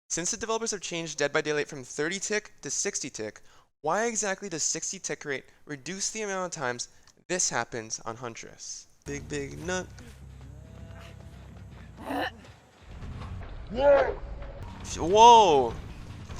Since the developers have changed Dead by Daylight from 30 tick to 60 tick, why exactly does 60 tick rate reduce the amount of times this happens on Huntress? Big nut. Whoa!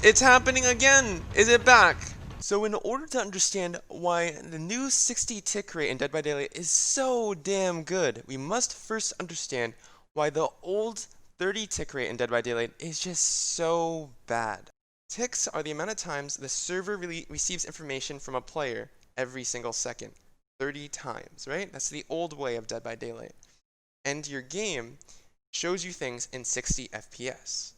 It's happening again! Is it back? So in order to understand why the new 60 tick rate in Dead by Daylight is so damn good, we must first understand why the old 30 tick rate in Dead by Daylight is just so bad. Ticks are the amount of times the server receives information from a player every single second. 30 times, right? That's the old way of Dead by Daylight. And your game shows you things in 60 FPS.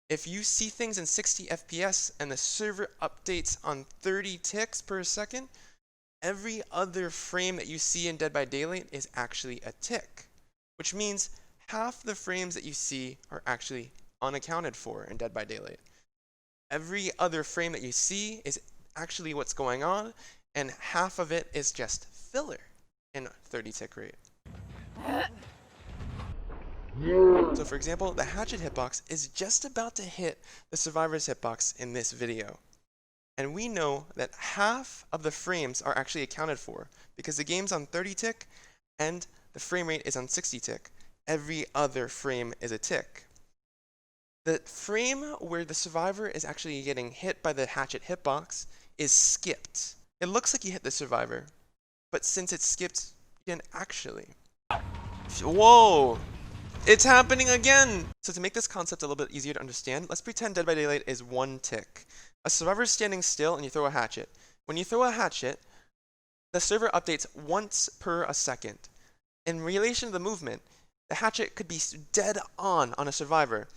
If you see things in 60 FPS and the server updates on 30 ticks per second, every other frame that you see in Dead by Daylight is actually a tick, which means half the frames that you see are actually unaccounted for in Dead by Daylight. Every other frame that you see is actually what's going on, and half of it is just filler in 30 tick rate. So for example, the hatchet hitbox is just about to hit the survivor's hitbox in this video. And we know that half of the frames are actually accounted for because the game's on 30 tick and the frame rate is on 60 tick. Every other frame is a tick. The frame where the survivor is actually getting hit by the hatchet hitbox is skipped. It looks like you hit the survivor, but since it's skipped, you didn't actually. Whoa! It's happening again! So to make this concept a little bit easier to understand, let's pretend Dead by Daylight is one tick. A survivor is standing still and you throw a hatchet. When you throw a hatchet, the server updates once per a second. In relation to the movement, the hatchet could be dead on a survivor.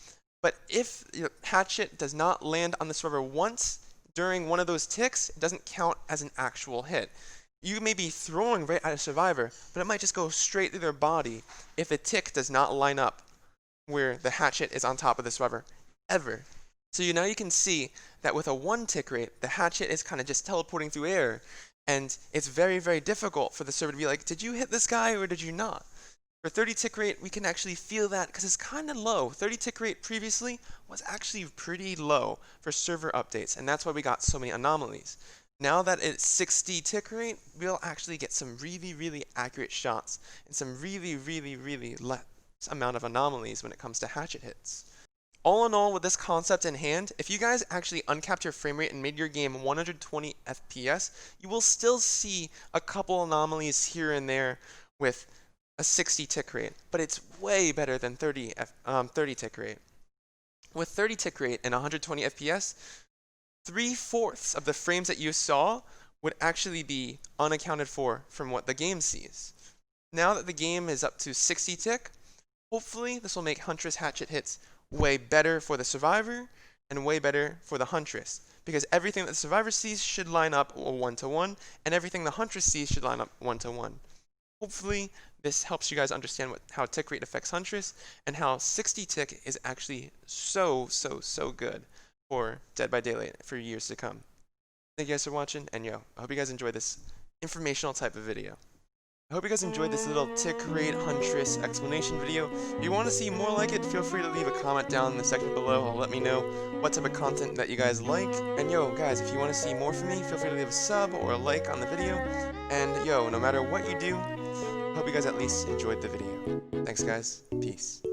But if your hatchet does not land on the survivor once during one of those ticks, it doesn't count as an actual hit. You may be throwing right at a survivor, but it might just go straight through their body if the tick does not line up where the hatchet is on top of the survivor, ever. So now you can see that with a 1 tick rate, the hatchet is kind of just teleporting through air, and it's very, very difficult for the server to be like, did you hit this guy or did you not? For 30 tick rate, we can actually feel that because it's kind of low. 30 tick rate previously was actually pretty low for server updates, and that's why we got so many anomalies. Now that it's 60 tick rate, we'll actually get some really, really accurate shots and some really, really, really less amount of anomalies when it comes to hatchet hits. All in all, with this concept in hand, if you guys actually uncapped your frame rate and made your game 120 FPS, you will still see a couple anomalies here and there with a 60 tick rate, but it's way better than 30 tick rate. With 30 tick rate and 120 FPS, 3/4 of the frames that you saw would actually be unaccounted for from what the game sees. Now that the game is up to 60 tick, hopefully this will make Huntress hatchet hits way better for the survivor and way better for the Huntress, because everything that the survivor sees should line up 1-to-1, and everything the Huntress sees should line up 1-to-1. Hopefully this helps you guys understand how tick rate affects Huntress and how 60 tick is actually so good for Dead by Daylight for years to come. Thank you guys for watching, and I hope you guys enjoyed this informational type of video. I hope you guys enjoyed this little tick rate Huntress explanation video. If you want to see more like it, feel free to leave a comment down in the section below. Let me know what type of content that you guys like. And guys, if you want to see more from me, feel free to leave a sub or a like on the video. And no matter what you do, I hope you guys at least enjoyed the video. Thanks guys, peace.